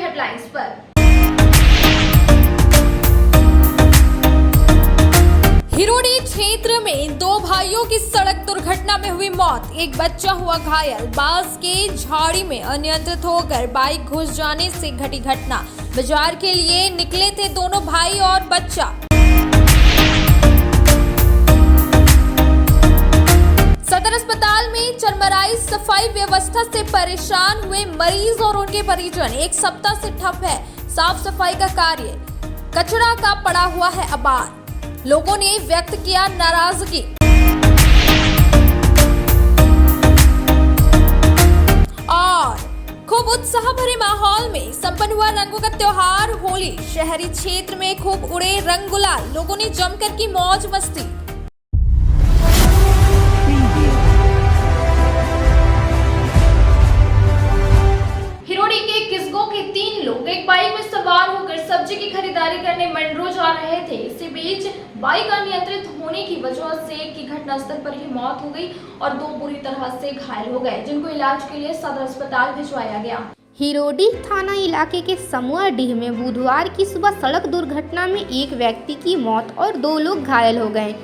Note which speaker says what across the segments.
Speaker 1: Headlines पर। हिरोडी क्षेत्र में दो भाइयों की सड़क दुर्घटना में हुई मौत, एक बच्चा हुआ घायल। बांस के झाड़ी में अनियंत्रित होकर बाइक घुस जाने से घटी घटना। बाजार के लिए निकले थे दोनों भाई और बच्चा। सदर अस्पताल में चरमराई सफाई व्यवस्था से परेशान हुए मरीज और उनके परिजन। एक सप्ताह से ठप है साफ सफाई का कार्य, कचरा का पड़ा हुआ है अबार। लोगों ने व्यक्त किया नाराजगी। और खूब उत्साह भरे माहौल में संपन्न हुआ रंगों का त्योहार होली। शहरी क्षेत्र में खूब उड़े रंग गुलाल, लोगों ने जमकर की मौज मस्ती। हिरोडी के किस्गो के 3 लोग एक बाइक में सवार होकर सब्जी की खरीदारी करने मंडरो जा रहे थे। इसी बीच बाइक अनियंत्रित होने की वजह से एक की घटनास्थल पर ही मौत हो गई और 2 बुरी तरह से घायल हो गए, जिनको इलाज के लिए सदर अस्पताल भिजवाया गया।
Speaker 2: हिरोडी थाना इलाके के समुआडीह में बुधवार की सुबह सड़क दुर्घटना में एक व्यक्ति की मौत और 2 लोग घायल हो गए।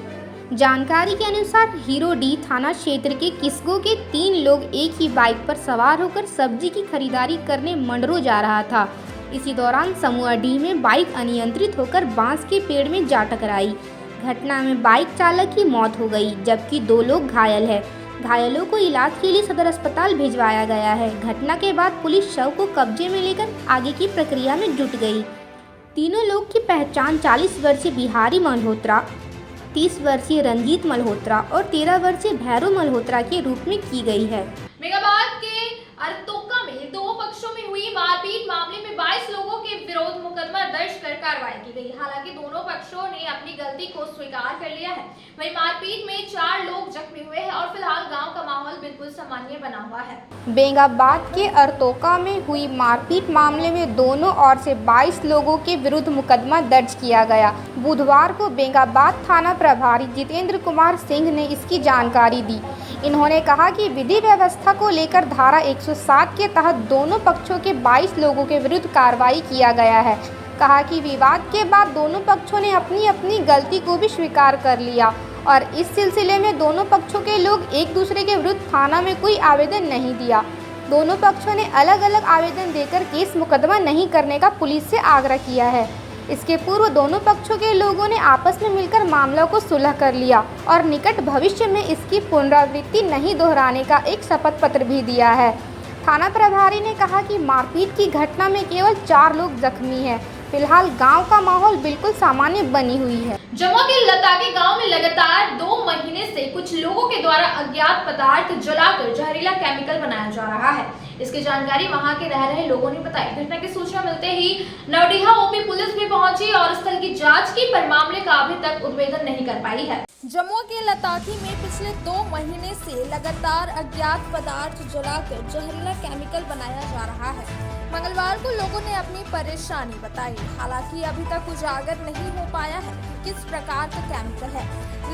Speaker 2: जानकारी के अनुसार हिरोडी थाना क्षेत्र के किस्गो के 3 लोग एक ही बाइक पर सवार होकर सब्जी की खरीदारी करने मंडरो जा रहा था। इसी दौरान समुआडीह में बाइक अनियंत्रित होकर बांस के पेड़ में जा टकराई। घटना में बाइक चालक की मौत हो गई, जबकि 2 लोग घायल हैं। घायलों को इलाज के लिए सदर अस्पताल भिजवाया गया है। घटना के बाद पुलिस शव को कब्जे में लेकर आगे की प्रक्रिया में जुट गई। तीनों लोग की पहचान 40 वर्षीय बिहारी मल्होत्रा, 30 वर्षीय रंजीत मल्होत्रा और 13 वर्षीय भैरव मल्होत्रा के रूप में की गई है।
Speaker 1: मेगाबाद के अरतोका में 2 पक्षों में हुई मारपीट मामले में 22 लोगों के विरोध मुकदमा दर्ज कर कार्रवाई की गई। हालांकि दोनों पक्षों ने अपनी गलती को स्वीकार कर लिया है। वहीं मारपीट में 4 लोग जख्मी हुए हैं और फिलहाल गांव का माहौल बिल्कुल सामान्य बना हुआ है।
Speaker 2: बेंगाबाद के अरतोका में हुई मारपीट मामले में दोनों ओर से 22 लोगों के विरुद्ध मुकदमा दर्ज किया गया। बुधवार को बेंगाबाद थाना प्रभारी जितेंद्र कुमार सिंह ने इसकी जानकारी दी। इन्होंने कहा कि विधि व्यवस्था को लेकर धारा 107 के तहत दोनों पक्षों के 22 लोगों के विरुद्ध कार्रवाई किया गया है। कहा कि विवाद के बाद दोनों पक्षों ने अपनी अपनी गलती को भी स्वीकार कर लिया और इस सिलसिले में दोनों पक्षों के लोग एक दूसरे के विरुद्ध थाना में कोई आवेदन नहीं दिया। दोनों पक्षों ने अलग अलग आवेदन देकर केस मुकदमा नहीं करने का पुलिस से आग्रह किया है। इसके पूर्व दोनों पक्षों के लोगों ने आपस में मिलकर मामला को सुलह कर लिया और निकट भविष्य में इसकी पुनरावृत्ति नहीं दोहराने का एक शपथ पत्र भी दिया है। थाना प्रभारी ने कहा कि मारपीट की घटना में केवल 4 लोग जख्मी हैं। फिलहाल गांव का माहौल बिल्कुल सामान्य बनी हुई है।
Speaker 1: जमुआ के लताके गांव में लगातार 2 महीने से कुछ लोगों के द्वारा अज्ञात पदार्थ जलाकर जहरीला केमिकल बनाया जा रहा है। इसकी जानकारी वहां के रह रहे लोगों ने बताई। घटना की सूचना मिलते ही नवडीहा ओपी पुलिस भी पहुंची और स्थल की जांच की, पर मामले का अभी तक उद्भेदन नहीं कर पाई है। जमुआ के लताकी में पिछले 2 महीने से लगातार अज्ञात पदार्थ जलाकर जहरीला केमिकल बनाया जा रहा है। मंगलवार को लोगों ने अपनी परेशानी बताई। हालांकि अभी तक उजागर नहीं हो पाया है कि किस प्रकार का केमिकल है,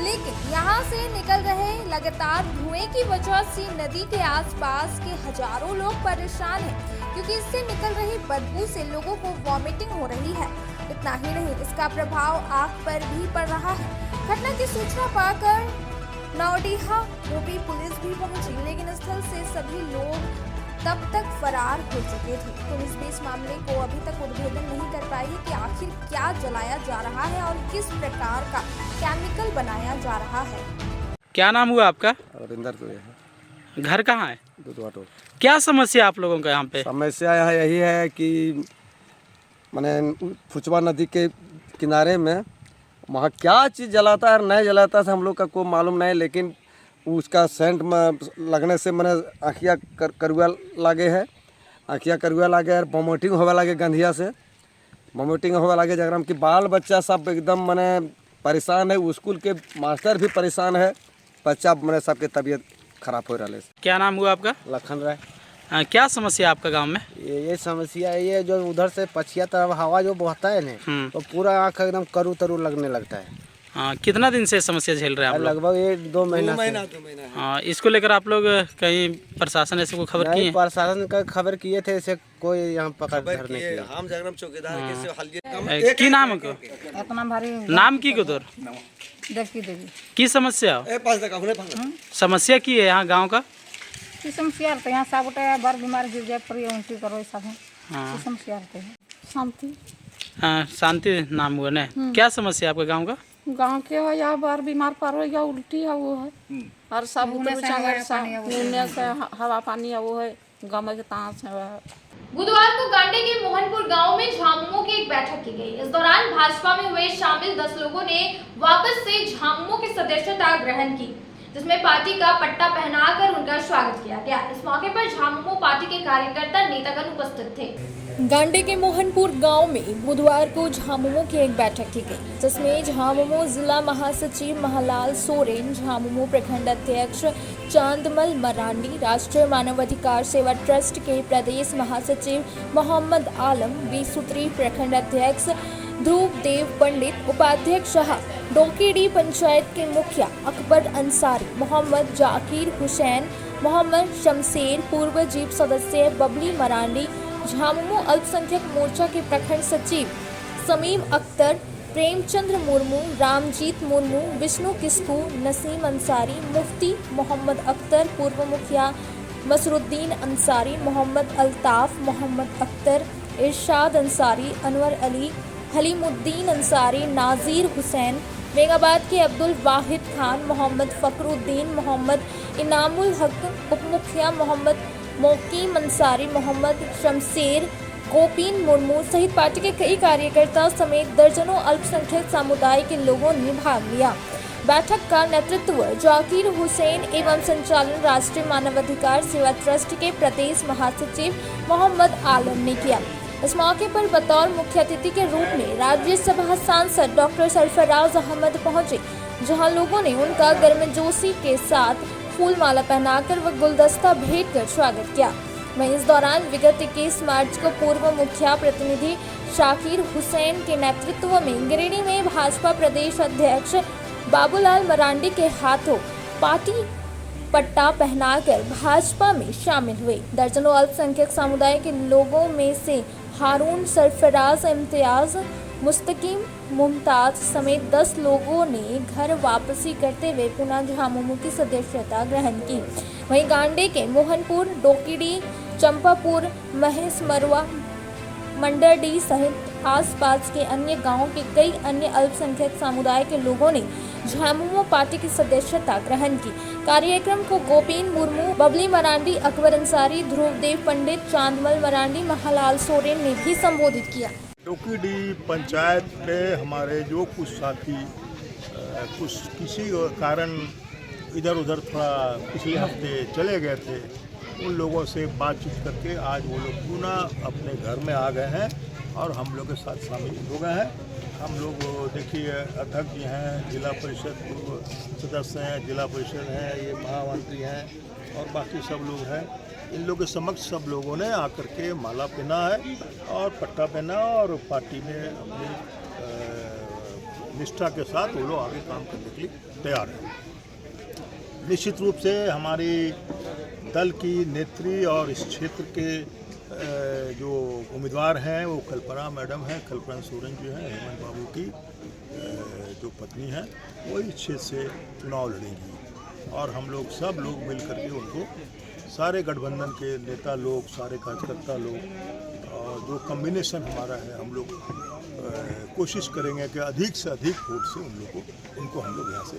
Speaker 1: लेकिन यहां से निकल रहे लगातार धुएं की वजह से नदी के आसपास के हजारों लोग परेशान हैं, क्योंकि इससे निकल रही बदबू से लोगों को वॉमिटिंग हो रही है। इतना ही नहीं, इसका प्रभाव आंख पर भी पड़ रहा है। घटना की सूचना पाकर नवडीहा ओपी पुलिस भी पहुंची, लेकिन स्थल से सभी लोग तब तक फरार हो चुके थे। पुलिस भी इस मामले को अभी तक उद्भेदन नहीं कर पाई है कि आखिर क्या जलाया जा रहा है और किस प्रकार का केमिकल बनाया जा रहा है।
Speaker 3: क्या नाम हुआ आपका?
Speaker 4: अरिंदर तो है।
Speaker 3: घर कहाँ है?
Speaker 4: दुधवा।
Speaker 3: क्या समस्या आप लोगों का यहाँ पे?
Speaker 4: समस्या यहाँ यही है कि मैंने फुचवा नदी के किनारे में वहाँ क्या चीज़ जलाता है और नहीं जलाता है हम लोग का कोई मालूम नहीं, लेकिन उसका सेंट में लगने से मैंने आँखिया करुआ लागे है, आँखिया करुआ लागे है, वॉमिटिंग होवे लागे, गंधिया से वॉमिटिंग होवे लागे, जगह कि बाल बच्चा सब एकदम मैंने परेशान है, स्कूल के मास्टर भी परेशान है, बच्चा मैंने सबके तबीयत खराब हो रहा है।
Speaker 3: क्या नाम हुआ आपका?
Speaker 4: लखन राय।
Speaker 3: क्या समस्या आपका गांव में?
Speaker 4: ये समस्या ये जो उधर से पछिया तरफ हवा जो बहता है ना, तो पूरा आँख एकदम करू तरु लगने लगता है।
Speaker 3: हाँ, कितना दिन से समस्या झेल रहे हैं आप लोग?
Speaker 5: लगभग ये 2 महीना से।
Speaker 3: हाँ, इसको लेकर आप लोग कहीं प्रशासन ऐसे को खबर किए
Speaker 5: नहीं,
Speaker 3: हैं?
Speaker 5: प्रशासन का खबर किए थे, इसे कोई यहाँ पकड़ धरने किया।
Speaker 4: हम जगरम चौकीदार के से
Speaker 3: की नाम है को?
Speaker 6: अपना भारी
Speaker 3: नाम की को तोर?
Speaker 6: देखती देवी
Speaker 3: की समस्या हो?
Speaker 4: ए 5 तक अपने
Speaker 3: समस्या की है यहाँ गांव का?
Speaker 6: की समस्या रहते यहाँ सब गोटे बड़ बीमार गिर जाए पर उल्टी करो सब है
Speaker 3: हाँ,
Speaker 6: की समस्या रहते हैं शांति
Speaker 3: शांति नाम हुआ ना? क्या समस्या है आपके गांव का?
Speaker 6: गांव के हो या बार बीमार पर हो या उल्टी है वो है और सब उतर से हवा पानी है वो है गाँव के ताँस है।
Speaker 1: बुधवार को गांडे के मोहनपुर गांव में झामुमो की एक बैठक की गई। इस दौरान भाजपा में हुए शामिल 10 लोगों ने वापस से झामुमो की सदस्यता ग्रहण की, जिसमें पार्टी का पट्टा पहनाकर उनका स्वागत किया गया। इस मौके पर झामुमो पार्टी के कार्यकर्ता नेतागण उपस्थित थे।
Speaker 7: गांडे के मोहनपुर गांव में बुधवार को झामुमो की एक बैठक की गई, जिसमें झामुमो जिला महासचिव महालाल सोरेन, झामुमो प्रखंड अध्यक्ष चांदमल मरांडी, राष्ट्रीय मानवाधिकार सेवा ट्रस्ट के प्रदेश महासचिव मोहम्मद आलम, 20 सूत्री प्रखंड अध्यक्ष ध्रुव देव पंडित, उपाध्यक्ष शाह, डोकीडी पंचायत के मुखिया अकबर अंसारी, मोहम्मद जाकिर हुसैन, मोहम्मद शमशेर, पूर्व जीप सदस्य बबली मरांडी, झामुमो अल्पसंख्यक मोर्चा के प्रखंड सचिव समीम अख्तर, प्रेमचंद्र मुर्मू, रामजीत मुर्मू, विष्णु किस्कू, नसीम अंसारी, मुफ्ती मोहम्मद अख्तर, पूर्व मुखिया मसरुद्दीन अंसारी, मोहम्मद अल्ताफ, मोहम्मद अख्तर, इरशाद अंसारी, अनवर अली, हलीमुद्दीन अंसारी, नाजीर हुसैन, बेगाबाद के अब्दुल वाहिद खान, मोहम्मद फकरुद्दीन, मोहम्मद इनामुल हक, उप मुखिया मोहम्मद मोकीम अंसारी, मोहम्मद शमशेर, गोपीन मुर्मू सहित पार्टी के कई कार्यकर्ता समेत दर्जनों अल्पसंख्यक समुदाय के लोगों ने भाग लिया। बैठक का नेतृत्व जाकिर हुसैन एवं संचालन राष्ट्रीय मानवाधिकार सेवा ट्रस्ट के प्रदेश महासचिव मोहम्मद आलम ने किया। इस मौके पर बतौर मुख्य अतिथि के रूप में राज्यसभा सांसद डॉक्टर सरफराज अहमद पहुंचे, जहां लोगों ने उनका गर्मजोशी के साथ फूल माला पहनाकर व गुलदस्ता भेंट कर स्वागत किया। वहीं इस दौरान विगत 21 मार्च को पूर्व मुखिया प्रतिनिधि शाकिर हुसैन के नेतृत्व में गिरिडीह में भाजपा प्रदेश अध्यक्ष बाबूलाल मरांडी के हाथों पार्टी पट्टा पहनाकर भाजपा में शामिल हुए। दर्जनों अल्पसंख्यक समुदाय के लोगों में से हारून, सरफराज, इम्तियाज, मुस्तकीम, मुमताज समेत 10 लोगों ने घर वापसी करते हुए पुनः झामुमो की सदस्यता ग्रहण की। वहीं गांडे के मोहनपुर, डोकीडी, चंपापुर, महेश मरवा, मंडरडी सहित आसपास के अन्य गांवों के कई अन्य अल्पसंख्यक समुदाय के लोगों ने झामुमो पार्टी की सदस्यता ग्रहण की। कार्यक्रम को गोपीन मुर्मू, बबली मरांडी, अकबर अंसारी, ध्रुव देव पंडित, चांदमल मरांडी, महालाल सोरेन ने भी संबोधित किया।
Speaker 8: डोकीडी पंचायत में हमारे जो कुछ साथी कुछ किसी कारण इधर उधर थोड़ा पिछले हफ्ते चले गए थे, उन लोगों से बातचीत करके आज वो लोग पुनः अपने घर में आ गए हैं और हम लोग के साथ शामिल हो गए हैं। हम लोग देखिए अध्यक्ष जी हैं, जिला परिषद सदस्य हैं, जिला परिषद हैं, ये महामंत्री हैं और बाकी सब लोग हैं। इन लोगों के समक्ष सब लोगों ने आकर के माला पहना है और पट्टा पहना और पार्टी में अपनी निष्ठा के साथ वो लोग आगे काम करने के लिए तैयार हैं। निश्चित रूप से हमारी दल की नेत्री और इस क्षेत्र के जो उम्मीदवार हैं वो कल्पना मैडम हैं, कल्पना सोरेन जो हैं, हेमंत बाबू की जो पत्नी हैं, वो इस क्षेत्र से चुनाव लड़ेंगी और हम लोग सब लोग मिल करके उनको सारे गठबंधन के नेता लोग, सारे कार्यकर्ता लोग और जो कम्बिनेशन हमारा है, हम लोग कोशिश करेंगे कि अधिक से अधिक वोट से उनको हम लोग यहाँ से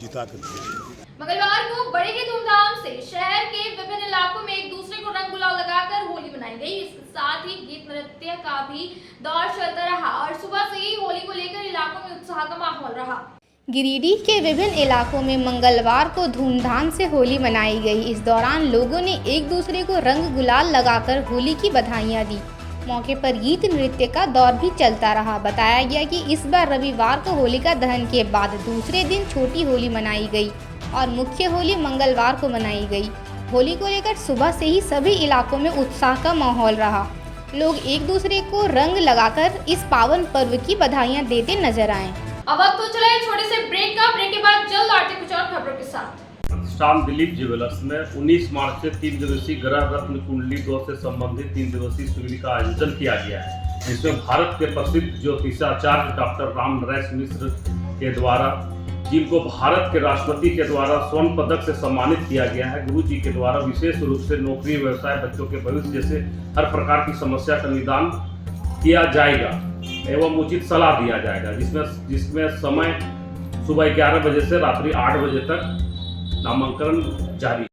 Speaker 8: जिता कर देंगे।
Speaker 1: मंगलवार को बड़े ही धूमधाम से शहर के विभिन्न इलाकों में एक दूसरे को रंग गुलाल लगाकर होली मनाई गई। इसके साथ ही गीत नृत्य का भी दौर चलता रहा और सुबह से ही होली को लेकर इलाकों में उत्साह का माहौल रहा।
Speaker 2: गिरिडीह के विभिन्न इलाकों में मंगलवार को धूमधाम से होली मनाई गई। इस दौरान लोगों ने एक दूसरे को रंग गुलाल लगाकर होली की बधाइयां दी। मौके पर गीत नृत्य का दौर भी चलता रहा। बताया गया कि इस बार रविवार को होलिका दहन के बाद दूसरे दिन छोटी होली मनाई गई और मुख्य होली मंगलवार को मनाई गई। होली को लेकर सुबह से ही सभी इलाकों में उत्साह का माहौल रहा। लोग एक दूसरे को रंग लगाकर इस पावन पर्व की बधाइयां देते नजर आए।
Speaker 1: अब वक्त हो चला है छोटे से ब्रेक का। ब्रेक के बाद जल्द आते कुछ और खबरों के साथ।
Speaker 9: प्रतिष्ठान दिलीप ज्वेलर्स में 19 मार्च से 3 दिवसीय ग्रह रत्न कुंडली 2 से संबंधित 3 दिवसीय शिविर का आयोजन किया गया है, जिसमें भारत के प्रसिद्ध ज्योतिषाचार्य डॉक्टर राम नरेश मिश्र के द्वारा, जिनको भारत के राष्ट्रपति के द्वारा स्वर्ण पदक से सम्मानित किया गया है, गुरु जी के द्वारा विशेष रूप से नौकरी, व्यवसाय, बच्चों के भविष्य जैसे हर प्रकार की समस्या का निदान किया जाएगा एवं उचित सलाह दिया जाएगा, जिसमें समय सुबह 11 बजे से रात्रि 8 बजे तक नामांकन जारी।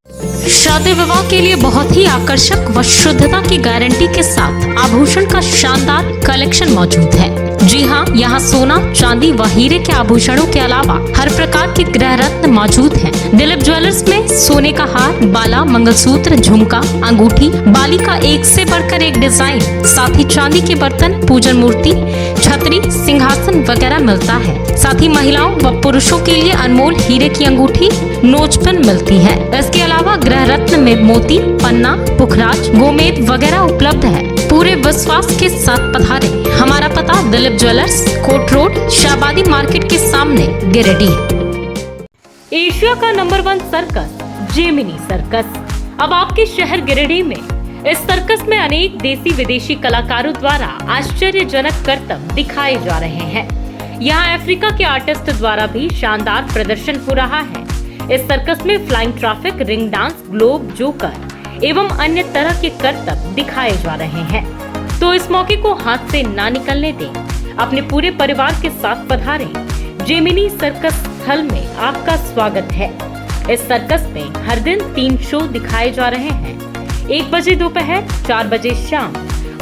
Speaker 10: शादी विवाह के लिए बहुत ही आकर्षक व शुद्धता की गारंटी के साथ आभूषण का शानदार कलेक्शन मौजूद है। जी हाँ, यहाँ सोना, चांदी व हीरे के आभूषणों के अलावा हर प्रकार के ग्रह रत्न मौजूद हैं। दिलीप ज्वेलर्स में सोने का हार, बाला, मंगलसूत्र, झुमका, अंगूठी, बाली का एक से बढ़कर एक डिजाइन, साथ ही चांदी के बर्तन, पूजन मूर्ति, छतरी, सिंहासन वगैरह मिलता है। साथ ही महिलाओं व पुरुषों के लिए अनमोल हीरे की अंगूठी, नोचपन मिलती है। इसके अलावा ग्रह रत्न में मोती, पन्ना, पुखराज, गोमेद वगैरह उपलब्ध है। पूरे विश्वास के साथ पधारे। हमारा पता Dilip jewellers, court road, Shahbadi market के सामने, गिरिडीह।
Speaker 7: एशिया का नंबर 1 सर्कस जेमिनी सर्कस अब आपके शहर गिरिडीह में। इस सर्कस में अनेक देसी विदेशी कलाकारों द्वारा आश्चर्यजनक करतब दिखाए जा रहे हैं। यहाँ अफ्रीका के आर्टिस्ट द्वारा भी शानदार प्रदर्शन हो रहा है। इस सर्कस में flying traffic, ring dance, globe, joker एवं अन्य तरह के करतब दिखाए जा रहे हैं। तो इस मौके को हाथ से ना निकलने दें। अपने पूरे परिवार के साथ पधारें। जेमिनी सर्कस स्थल में आपका स्वागत है। इस सर्कस में हर दिन 3 शो दिखाए जा रहे हैं, 1 बजे दोपहर, 4 बजे शाम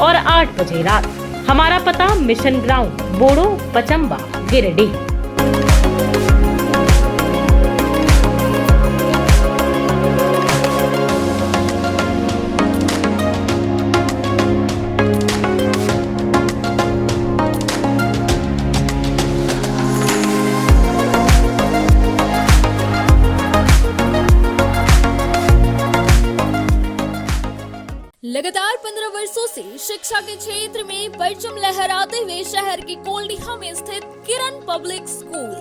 Speaker 7: और 8 बजे रात। हमारा पता मिशन ग्राउंड, बोड़ो, पचम्बा, गिरिडीह। लगातार 15 वर्षों से शिक्षा के क्षेत्र में परचम लहराते हुए शहर के कोल्डिहा में स्थित किरण पब्लिक स्कूल।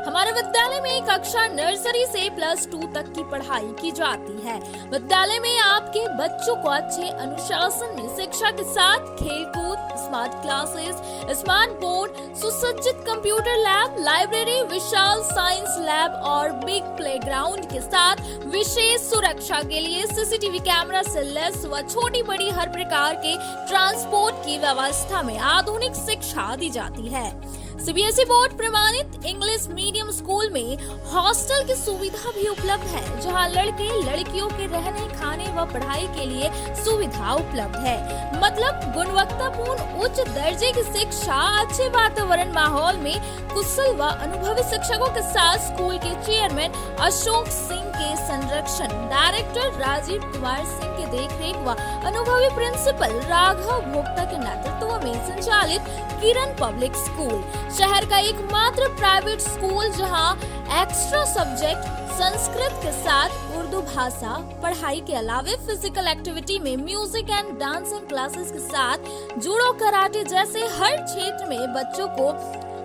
Speaker 7: हमारे विद्यालय में कक्षा नर्सरी से +2 तक की पढ़ाई की जाती है। विद्यालय में आपके बच्चों को अच्छे अनुशासन में शिक्षा के साथ खेलकूद, स्मार्ट क्लासेस, स्मार्ट बोर्ड, सुसज्जित कंप्यूटर लैब, लाइब्रेरी, विशाल साइंस लैब और बिग प्लेग्राउंड के साथ विशेष सुरक्षा के लिए सीसीटीवी कैमरा से लैस व छोटी बड़ी हर प्रकार के ट्रांसपोर्ट की व्यवस्था में आधुनिक शिक्षा दी जाती है। सीबीएसई बोर्ड प्रमाणित इंग्लिश मीडियम स्कूल में हॉस्टल की सुविधा भी उपलब्ध है, जहां लड़के लड़कियों के रहने, खाने व पढ़ाई के लिए सुविधा उपलब्ध है। मतलब गुणवत्तापूर्ण उच्च दर्जे की शिक्षा, अच्छे वातावरण माहौल में कुशल व अनुभवी शिक्षकों के साथ स्कूल के चेयरमैन अशोक सिंह के संरक्षण, डायरेक्टर राजीव कुमार सिंह के देखरेख व अनुभवी प्रिंसिपल राघव भोक्ता के नेतृत्व में संचालित किरण पब्लिक स्कूल शहर का एकमात्र प्राइवेट स्कूल, जहां एक्स्ट्रा सब्जेक्ट संस्कृत के साथ उर्दू भाषा पढ़ाई के अलावे फिजिकल एक्टिविटी में म्यूजिक एंड डांसिंग क्लासेस के साथ जूडो, कराटे जैसे हर क्षेत्र में बच्चों को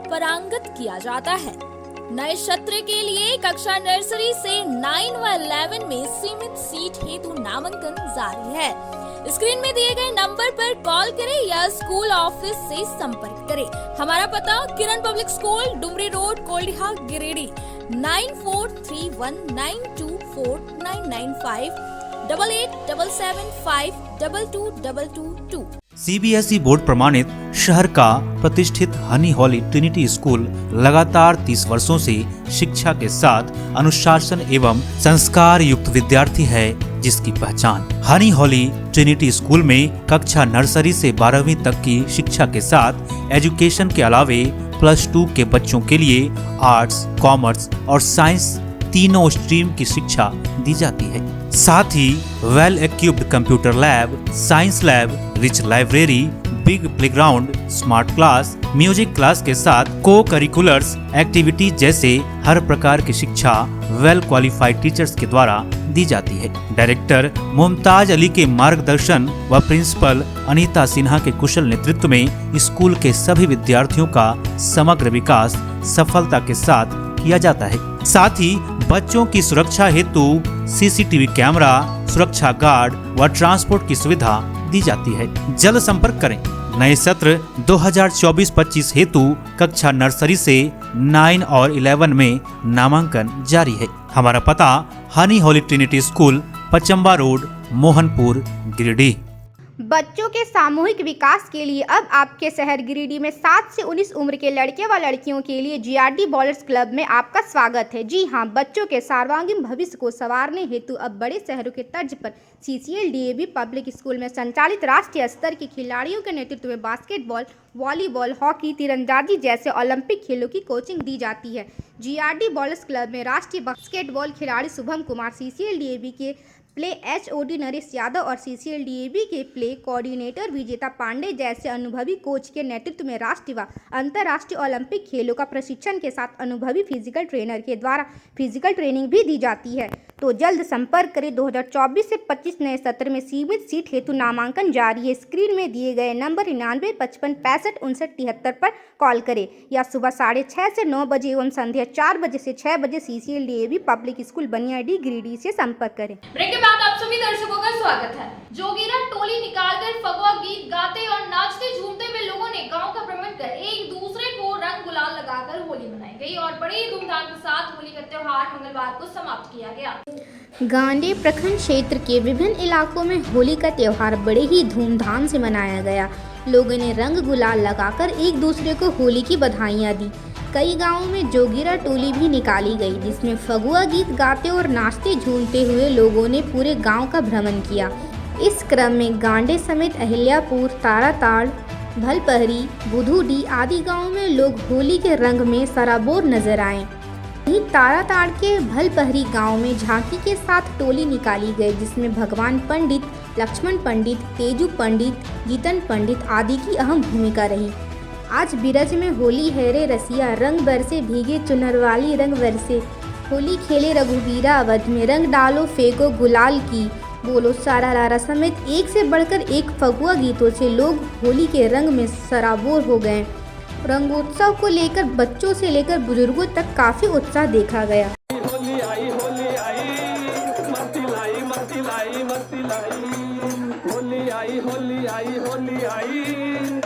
Speaker 7: पारंगत किया जाता है। नए सत्र के लिए कक्षा नर्सरी से 9 व 11 में सीमित सीट हेतु नामांकन जारी है। स्क्रीन में दिए गए नंबर पर कॉल करें या स्कूल ऑफिस से संपर्क करें। हमारा पता Kiran public school, Dumri road, Koldiha, Giridih. 9431924995 8877522222।
Speaker 11: CBSE board प्रमाणित शहर का प्रतिष्ठित हनी हॉली ट्रिनिटी स्कूल लगातार 30 वर्षों से शिक्षा के साथ अनुशासन एवं संस्कार युक्त विद्यार्थी है, जिसकी पहचान हनी हॉली ट्रिनिटी स्कूल में कक्षा नर्सरी से 12वीं तक की शिक्षा के साथ एजुकेशन के अलावे +2 के बच्चों के लिए आर्ट्स, कॉमर्स और साइंस तीनों स्ट्रीम की शिक्षा दी जाती है। साथ ही well equipped computer lab, science lab, rich library, big playground, smart class, music class के साथ को करिकुलर्स एक्टिविटीज जैसे हर प्रकार की शिक्षा वेल क्वालिफाइड टीचर्स के द्वारा दी जाती है। डायरेक्टर मुमताज अली के मार्गदर्शन व प्रिंसिपल अनीता सिन्हा के कुशल नेतृत्व में स्कूल के सभी विद्यार्थियों का समग्र विकास सफलता के साथ किया जाता है। साथ ही बच्चों की सुरक्षा हेतु सीसीटीवी कैमरा, सुरक्षा गार्ड व ट्रांसपोर्ट की सुविधा दी जाती है। जल्द संपर्क करें। नए सत्र 2024-25 हेतु कक्षा नर्सरी से 9 और 11 में नामांकन जारी है। हमारा पता honey holy trinity school, Pachamba road, Mohanpur, Giridih.
Speaker 2: बच्चों के सामूहिक विकास के लिए अब आपके शहर गिरिडीह में 7 से 19 उम्र के लड़के व लड़कियों के लिए जीआरडी बॉलर्स क्लब में आपका स्वागत है। जी हां, बच्चों के सर्वांगीण भविष्य को संवारने हेतु अब बड़े शहरों के तर्ज पर सीसीएल डीएवी पब्लिक स्कूल में संचालित राष्ट्रीय स्तर के खिलाड़ियों के नेतृत्व में बास्केटबॉल, वॉलीबॉल, हॉकी, तीरंदाजी जैसे ओलंपिक खेलों की कोचिंग दी जाती है। जीआरडी बॉलर्स क्लब में राष्ट्रीय बास्केटबॉल खिलाड़ी शुभम कुमार, सीसीएल डीएवी के प्ले एचओडी नरेश यादव और सीसीएल डीएवी के प्ले कोऑर्डिनेटर विजेता पांडे जैसे अनुभवी कोच के नेतृत्व में राष्ट्रीय व अंतर्राष्ट्रीय ओलंपिक खेलों का प्रशिक्षण के साथ अनुभवी फिजिकल ट्रेनर के द्वारा फिजिकल ट्रेनिंग भी दी जाती है। तो जल्द संपर्क करें। 2024 से 25 नए सत्र में सीमित सीट हेतु नामांकन जारी है। स्क्रीन में दिए गए नंबर 99 55 65 59 73 पर कॉल करें या सुबह 6:30 से 9 बजे एवं संध्या 4 बजे से 6 बजे CCL DAV public school Baniyadi Giridih से संपर्क करें।
Speaker 1: ब्रेक के बाद आप सभी दर्शकों का स्वागत है। जोगीरा टोली निकालकर फगुआ गीत गाते और नाचते झूमते हुए लोगों ने गांव का भ्रमण कर एक दूसरे को रंग गुलाल लगाकर होली मनाई गई और बड़ी धूमधाम के साथ होली का त्योहार मंगलवार को समाप्त किया गया।
Speaker 2: गांडे प्रखंड क्षेत्र के विभिन्न इलाकों में होली का त्योहार बड़े ही धूमधाम से मनाया गया। लोगों ने रंग गुलाल लगाकर एक दूसरे को होली की बधाइयां दी। कई गांवों में जोगीरा टोली भी निकाली गई, जिसमें फगुआ गीत गाते और नाचते झूमते हुए लोगों ने पूरे गांव का भ्रमण किया। इस क्रम में गांडे समेत अहिल्यापुर, ताराताड़, भलपहरी, बुधूडी आदि गांवों में लोग होली के रंग में सराबोर नजर आए। वहीं ताराताड़ के भलपहरी गांव में झांकी के साथ टोली निकाली गई, जिसमें भगवान पंडित, लक्ष्मण पंडित, तेजू पंडित, जीतन पंडित आदि की अहम भूमिका रही। आज बिरज में होली है रे रसिया, रंग बरसे भीगे चुनर वाली रंग बरसे, होली खेले रघुवीरा अवध में, रंग डालो फेंको गुलाल की, बोलो सारा रारा समेत एक से बढ़कर एक फगुआ गीतों से लोग होली के रंग में सराबोर हो गए। रंगोत्सव को लेकर बच्चों से लेकर बुजुर्गों तक काफी उत्साह देखा गया।
Speaker 12: होली आई मस्ती लाई मस्ती लाई मस्ती लाई, होली आई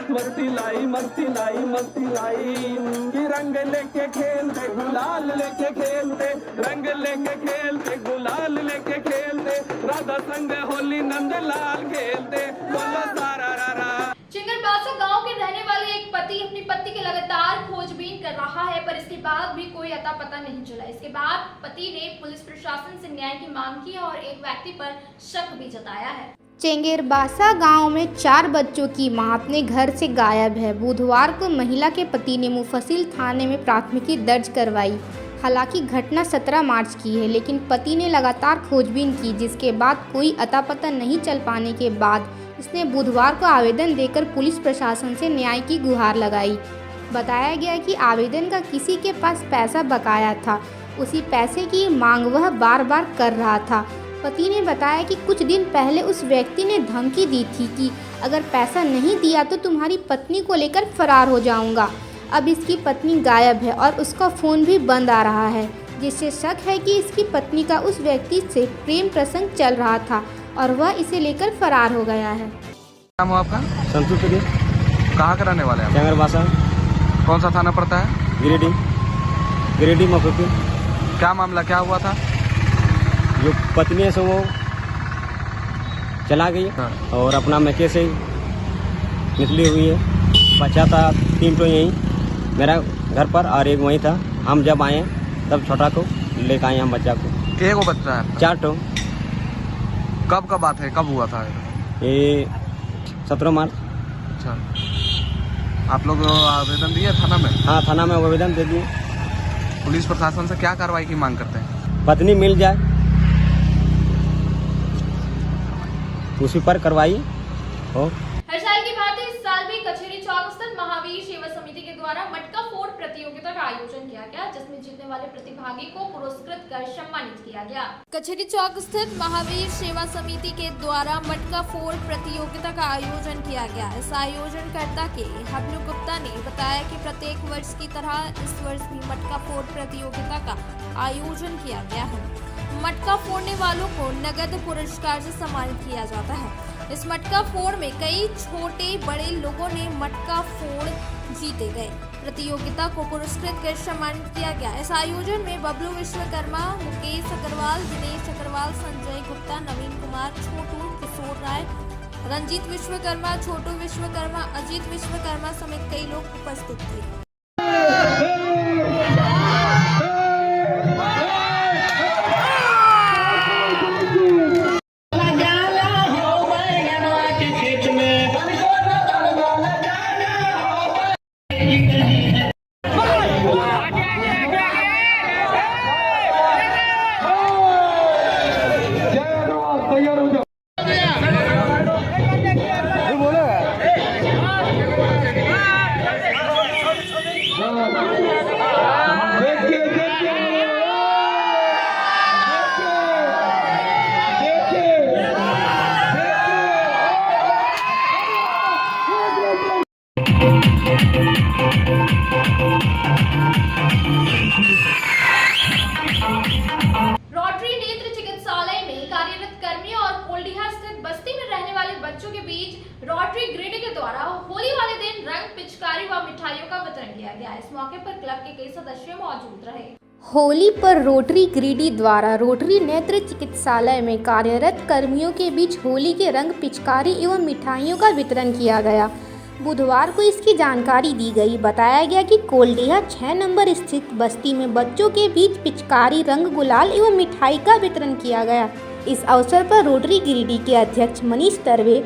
Speaker 12: मस्ती लाई मस्ती लाई मस्ती लाई, कि रंग लेके खेलते गुलाल लेके खेलते, रंग लेके खेलते गुलाल लेके खेलते, राधा संग होली नंदलाल खेलते, बोलो सारा रारा।
Speaker 1: चिंगरबासा गांव के रहने वाले एक पति अपनी पत्नी की लगातार खोजबीन कर रहा है, पर इसके बाद भी कोई अता पता नहीं चला। इसके बाद पति ने पुलिस प्रशासन से न्याय की मांग की और एक व्यक्ति पर शक भी जताया है।
Speaker 2: चेंगेरबासा गांव में 4 बच्चों की मां अपने घर से गायब है। बुधवार को महिला के पति ने मुफस्सिल थाने में प्राथमिकी दर्ज करवाई। हालांकि घटना 17 मार्च की है, लेकिन पति ने लगातार खोजबीन की, जिसके बाद कोई अता पता नहीं चल पाने के बाद इसने बुधवार को आवेदन देकर पुलिस प्रशासन से न्याय की गुहार लगाई। बताया गया कि आवेदन का किसी के पास पैसा बकाया था, उसी पैसे की मांग वह बार बार कर रहा था। पति ने बताया कि कुछ दिन पहले उस व्यक्ति ने धमकी दी थी कि अगर पैसा नहीं दिया तो तुम्हारी पत्नी को लेकर फरार हो जाऊंगा। अब इसकी पत्नी गायब है और उसका फ़ोन भी बंद आ रहा है, जिससे शक है कि इसकी पत्नी का उस व्यक्ति से प्रेम प्रसंग चल रहा था और वह इसे लेकर फरार हो गया है।
Speaker 13: नाम हो आपका?
Speaker 5: संतोष जी।
Speaker 13: कहाँ के रहने वाले हैं?
Speaker 5: चंगरबासा।
Speaker 13: कौन सा थाना पड़ता है?
Speaker 5: गिरिडीह मफूपुर।
Speaker 13: क्या मामला क्या हुआ था?
Speaker 5: जो पत्नी है सो वो चला गई है और अपना मैके से निकली हुई है। बच्चा था 3 तो यहीं मेरा घर पर और एक वहीं था। हम जब आए तब छोटा को लेकर आए हम बच्चा को।
Speaker 13: एक वो बच्चा है?
Speaker 5: 4 तो।
Speaker 13: कब का बात है? कब हुआ था
Speaker 5: ये? 17 मार्च।
Speaker 13: अच्छा, आप लोग आवेदन दिए थाना में?
Speaker 5: हाँ, थाना में आवेदन दे दिए।
Speaker 13: पुलिस प्रशासन से क्या कार्रवाई की मांग करते हैं?
Speaker 5: पत्नी मिल जाए, उसी पर कार्रवाई हो।
Speaker 1: हर साल की भांति इस साल भी प्रतियोगिता का आयोजन किया गया, जिसमें जीतने वाले प्रतिभागी को पुरस्कृत कर सम्मानित किया गया।
Speaker 7: कचहरी चौक स्थित महावीर सेवा समिति के द्वारा मटका फोड़ प्रतियोगिता का आयोजन किया गया। इस आयोजनकर्ता के हबलू गुप्ता ने बताया कि प्रत्येक वर्ष की तरह इस वर्ष भी मटका फोड़ प्रतियोगिता का आयोजन किया गया है। मटका फोड़ने वालों को नगद पुरस्कार से सम्मानित किया जाता है। इस मटका फोड़ में कई छोटे बड़े लोगों ने मटका फोड़ जीते गए। प्रतियोगिता को पुरस्कृत कर सम्मानित किया गया। इस आयोजन में बबलू विश्वकर्मा, मुकेश अग्रवाल, दिनेश अग्रवाल, संजय गुप्ता, नवीन कुमार, छोटू, किशोर राय, रंजीत विश्वकर्मा, छोटू विश्वकर्मा, अजीत विश्वकर्मा समेत कई लोग उपस्थित थे।
Speaker 1: रोटरी नेत्र चिकित्सालय में कार्यरत कर्मियों और कोल्डिहा स्थित बस्ती में रहने वाले बच्चों के बीच रोटरी ग्रिड के द्वारा होली वाले दिन रंग, पिचकारी व मिठाइयों का वितरण किया गया। इस मौके पर क्लब के कई सदस्य मौजूद रहे।
Speaker 2: होली पर रोटरी ग्रिडी द्वारा रोटरी नेत्र चिकित्सालय में कार्यरत कर्मियों के बीच होली के रंग, पिचकारी एवं मिठाइयों का वितरण किया गया। बुधवार को इसकी जानकारी दी गई। बताया गया कि कोल्डिहा 6 नंबर स्थित बस्ती में बच्चों के बीच पिचकारी, रंग, गुलाल एवं मिठाई का वितरण किया गया। इस अवसर पर रोटरी गिरिडीह के अध्यक्ष मनीष तरवे,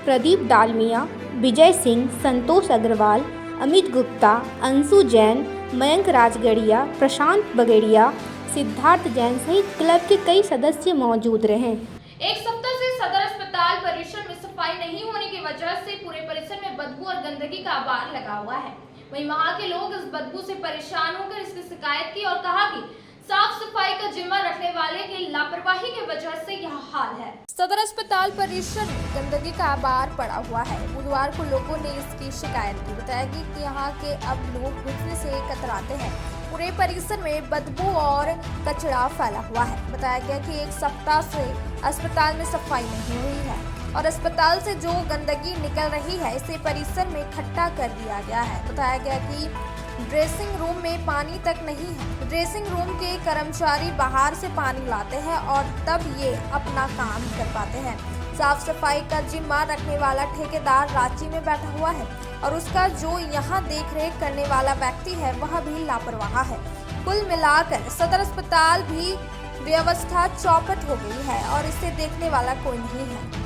Speaker 2: प्रदीप डालमिया, विजय सिंह, संतोष अग्रवाल, अमित गुप्ता, अंशु जैन, मयंक राजगढ़िया, प्रशांत बगेड़िया, सिद्धार्थ जैन सहित क्लब के कई सदस्य मौजूद रहे।
Speaker 1: एक सप्ताह से सदर अस्पताल परिसर में सफाई नहीं होने की वजह से पूरे परिसर में बदबू और गंदगी का आभार लगा हुआ है। वहीं वहां के लोग इस बदबू से परेशान होकर इसकी शिकायत की और कहा कि साफ सफाई का जिम्मा रखने वाले की लापरवाही की वजह से यह हाल है।
Speaker 7: सदर अस्पताल परिसर में गंदगी का आभार पड़ा हुआ है। बुधवार को लोगों ने इसकी शिकायत की। बताया कि यहाँ के अब लोग घुटने से कतराते हैं। पूरे परिसर में बदबू और कचरा फैला हुआ है। बताया गया कि एक सप्ताह से अस्पताल में सफाई नहीं हुई है और अस्पताल से जो गंदगी निकल रही है इसे परिसर में इकट्ठा कर दिया गया है। बताया गया कि ड्रेसिंग रूम में पानी तक नहीं है। ड्रेसिंग रूम के कर्मचारी बाहर से पानी लाते हैं और तब ये अपना काम कर पाते हैं। साफ सफाई का जिम्मा रखने वाला ठेकेदार रांची में बैठा हुआ है और उसका जो यहाँ देख रेख करने वाला व्यक्ति है वह भी लापरवाह है। कुल मिलाकर सदर अस्पताल भी व्यवस्था चौपट हो गई है और इसे देखने वाला कोई नहीं है।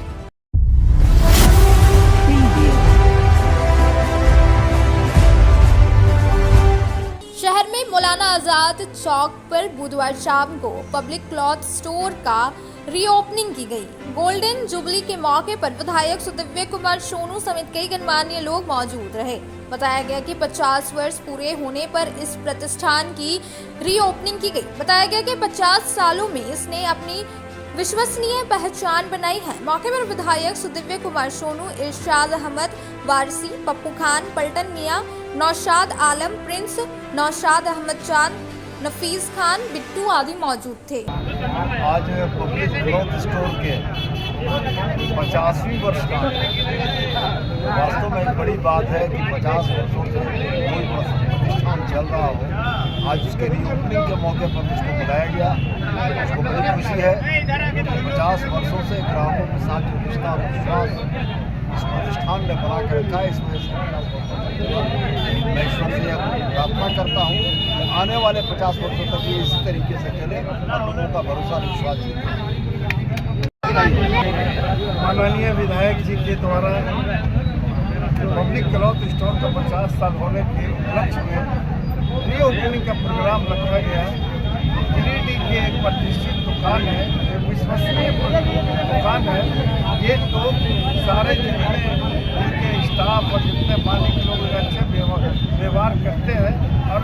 Speaker 7: शहर में मौलाना आजाद चौक पर बुधवार शाम को पब्लिक क्लॉथ स्टोर का रीओपनिंग की गई। गोल्डन जुबली के मौके पर विधायक सुदिव्य कुमार सोनू समेत कई गणमान्य लोग मौजूद रहे। बताया गया कि 50 वर्ष पूरे होने पर इस प्रतिष्ठान की रीओपनिंग की गई। बताया गया कि 50 सालों में इसने अपनी विश्वसनीय पहचान बनाई है। मौके पर विधायक सुदिव्य कुमार सोनू, इरशाद अहमद वारसी, पप्पू खान, पलटन मियां, नौशाद आलम, प्रिंस, नौशाद अहमद चांद, नफीस खान, बिट्टू आदि मौजूद थे।
Speaker 14: आज पब्लिक क्लॉथ स्टोर के 50वीं वर्ष का वास्तव में एक बड़ी बात है कि 50 वर्षों से कोई प्रतिष्ठान चल रहा हो। आज उसके रीओपनिंग के मौके पर इसको बुलाया गया। उसको बड़ी खुशी है। 50 वर्षों से ग्राहकों के साथ जो रिश्ता और विश्वास इस प्रतिष्ठान ने बना कर रखा है, इस वजह से मैं ईश्वर से प्रार्थना करता हूँ कि आने वाले 50 वर्षों तक ये इसी तरीके से चले और लोगों का भरोसा विश्वास जीते। माननीय विधायक जी के द्वारा पब्लिक क्लॉथ स्टोर का 50 साल होने के उपलक्ष्य में रीओपनिंग का प्रोग्राम रखा गया। गिरिडीह की एक प्रतिष्ठित दुकान है, एक विश्वसनीय दुकान है। ये लोग सारे जितने उनके स्टाफ और जितने मालिक लोग अच्छे व्यवहार करते हैं और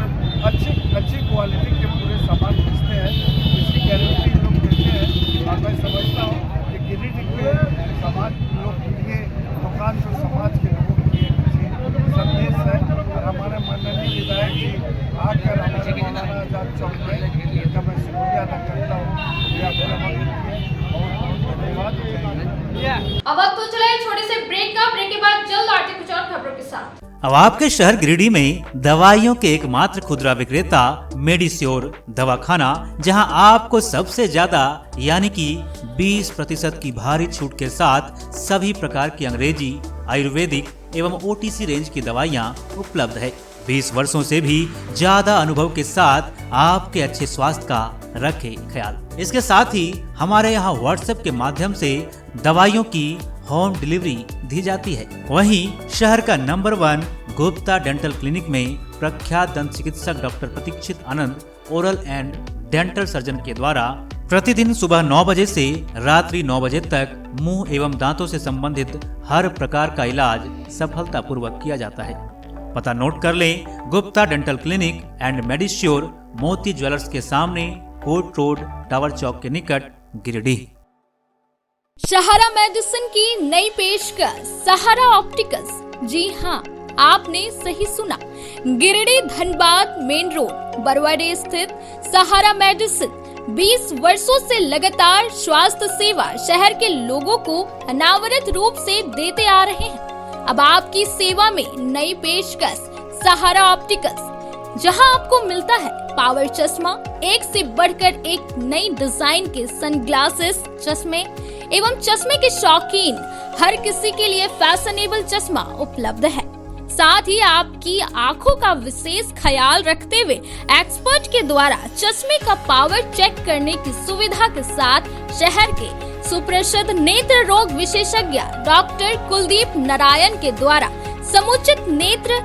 Speaker 11: अब आपके शहर गिरिडीह में दवाइयों के एकमात्र खुदरा विक्रेता मेडिश्योर दवाखाना, जहां आपको सबसे ज्यादा यानी कि 20% की भारी छूट के साथ सभी प्रकार की अंग्रेजी, आयुर्वेदिक एवं OTC रेंज की दवाइयां उपलब्ध है। 20 वर्षों से भी ज्यादा अनुभव के साथ आपके अच्छे स्वास्थ्य का रखे ख्याल। इसके साथ ही हमारे यहाँ WhatsApp के माध्यम से दवाइयों की होम डिलीवरी दी जाती है। वहीं शहर का नंबर 1 गुप्ता डेंटल क्लिनिक में प्रख्यात दंत चिकित्सक doctor Pratikshit Anand oral and dental surgeon के द्वारा प्रतिदिन सुबह 9 बजे से रात्रि 9 बजे तक मुंह एवं दांतों से संबंधित हर प्रकार का इलाज सफलतापूर्वक किया जाता है। पता नोट कर लें, गुप्ता डेंटल क्लिनिक एंड मेडिश्योर, मोती ज्वेलर्स के सामने, कोर्ट रोड, टावर चौक के निकट, गिरिडीह।
Speaker 7: सहारा मेडिसिन की नई पेशकश सहारा ऑप्टिकल्स। जी हाँ, आपने सही सुना। गिरिडीह धनबाद मेन रोड बरवाडे स्थित सहारा मेडिसिन 20 वर्षों से लगातार स्वास्थ्य सेवा शहर के लोगों को अनावरत रूप से देते आ रहे हैं। अब आपकी सेवा में नई पेशकश सहारा ऑप्टिकल्स, जहां आपको मिलता है पावर चश्मा, एक से बढ़कर एक नई डिजाइन के सनग्लासेस, चश्मे एवं चश्मे के शौकीन हर किसी के लिए फैशनेबल चश्मा उपलब्ध है। साथ ही आपकी आंखों का विशेष ख्याल रखते हुए एक्सपर्ट के द्वारा चश्मे का पावर चेक करने की सुविधा के साथ शहर के सुप्रसिद्ध नेत्र रोग विशेषज्ञ डॉक्टर कुलदीप नारायण के द्वारा समुचित नेत्र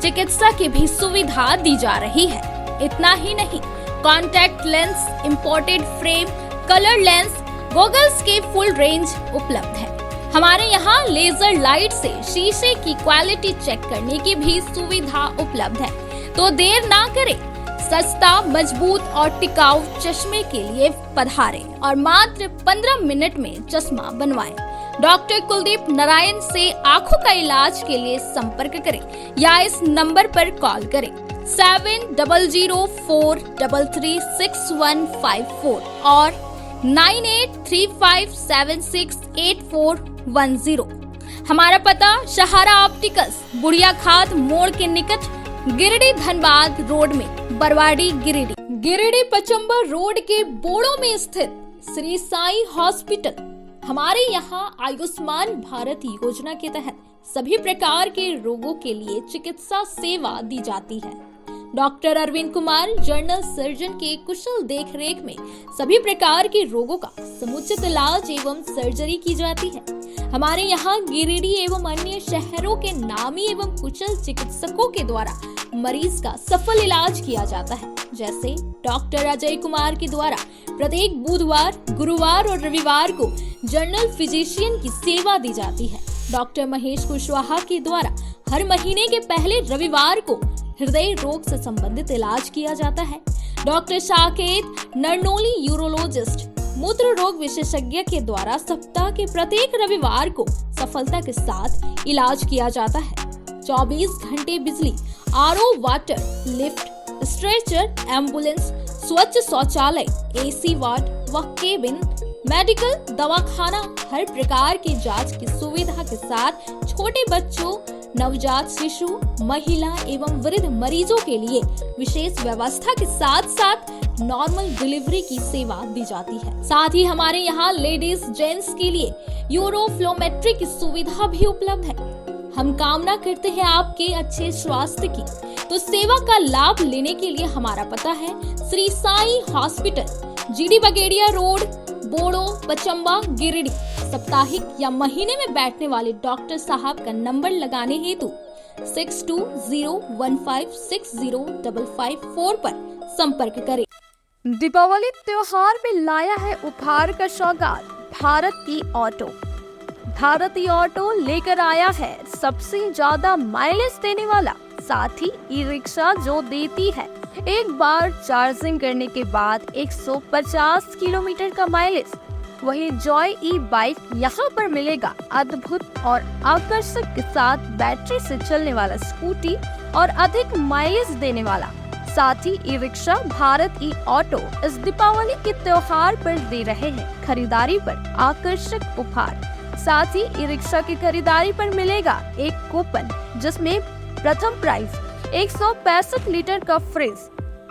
Speaker 7: चिकित्सा की भी सुविधा दी जा रही है। इतना ही नहीं, contact lens, imported frame, colour lens, goggles के फुल रेंज उपलब्ध है। हमारे यहाँ लेजर लाइट से शीशे की क्वालिटी चेक करने की भी सुविधा उपलब्ध है। तो देर ना करें, सस्ता, मजबूत और टिकाऊ चश्मे के लिए पधारें और मात्र 15 मिनट में चश्मा बनवाएं। डॉक्टर कुलदीप नारायण से आंखों का इलाज के लिए संपर्क करें या इस नंबर पर कॉल करें 7004336154 और 9835768410। हमारा पता सहारा ऑप्टिकल्स, बुढ़िया खाद मोड़ के निकट, गिरिडीह धनबाद रोड में, बरवाडी गिरिडीह। गिरिडीह पचम्बर रोड के बोड़ो में स्थित श्री साई हॉस्पिटल। हमारे यहाँ आयुष्मान भारत योजना के तहत सभी प्रकार के रोगों के लिए चिकित्सा सेवा दी जाती है। Doctor Arvind Kumar general surgeon के कुशल देखरेख में सभी प्रकार के रोगों का समुचित इलाज एवं सर्जरी की जाती है। हमारे यहाँ गिरिडीह एवं अन्य शहरों के नामी एवं कुशल चिकित्सकों के द्वारा मरीज का सफल इलाज किया जाता है। जैसे डॉक्टर अजय कुमार के द्वारा प्रत्येक बुधवार, गुरुवार और रविवार को जनरल फिजिशियन की सेवा दी जाती है। डॉक्टर महेश कुशवाहा के द्वारा हर महीने के पहले रविवार को हृदय रोग से संबंधित इलाज किया जाता है। डॉक्टर साकेत नरनोली यूरोलॉजिस्ट मूत्र रोग विशेषज्ञ के द्वारा सप्ताह के प्रत्येक रविवार को सफलता के साथ इलाज किया जाता है। 24 घंटे बिजली, RO water, lift, stretcher, ambulance, स्वच्छ शौचालय, एसी वार्ड व केबिन, मेडिकल, दवाखाना, हर प्रकार की जांच की सुविधा के साथ छोटे बच्चों, नवजात शिशु, महिला एवं वृद्ध मरीजों के लिए विशेष व्यवस्था के साथ साथ नॉर्मल डिलीवरी की सेवा दी जाती है। साथ ही हमारे यहाँ लेडीज जेंट्स के लिए यूरोफ्लोमेट्री की सुविधा भी उपलब्ध है। हम कामना करते हैं आपके अच्छे स्वास्थ्य की, तो सेवा का लाभ लेने के लिए हमारा पता है श्री साई हॉस्पिटल, जीडी बगेड़िया रोड, बोड़ो, पचम्बा, गिरिडीह। साप्ताहिक या महीने में बैठने वाले डॉक्टर साहब का नंबर लगाने हेतु 6201560554 पर संपर्क करें।
Speaker 2: दीपावली त्योहार में लाया है उपहार का सौगात भारत की ऑटो। भारतीय ऑटो लेकर आया है सबसे ज्यादा माइलेज देने वाला, साथ ही ई रिक्शा जो देती है एक बार चार्जिंग करने के बाद 150 किलोमीटर का माइलेज। वही जॉय ई बाइक यहाँ पर मिलेगा अद्भुत और आकर्षक के साथ बैटरी से चलने वाला स्कूटी और अधिक माइलेज देने वाला। साथ ही ई रिक्शा भारत ई ऑटो इस दीपावली के त्योहार पर दे रहे हैं खरीदारी पर आकर्षक उपहार।
Speaker 7: साथ ही ई रिक्शा की खरीदारी पर मिलेगा एक कूपन, जिसमें प्रथम प्राइज 165 लीटर का फ्रिज,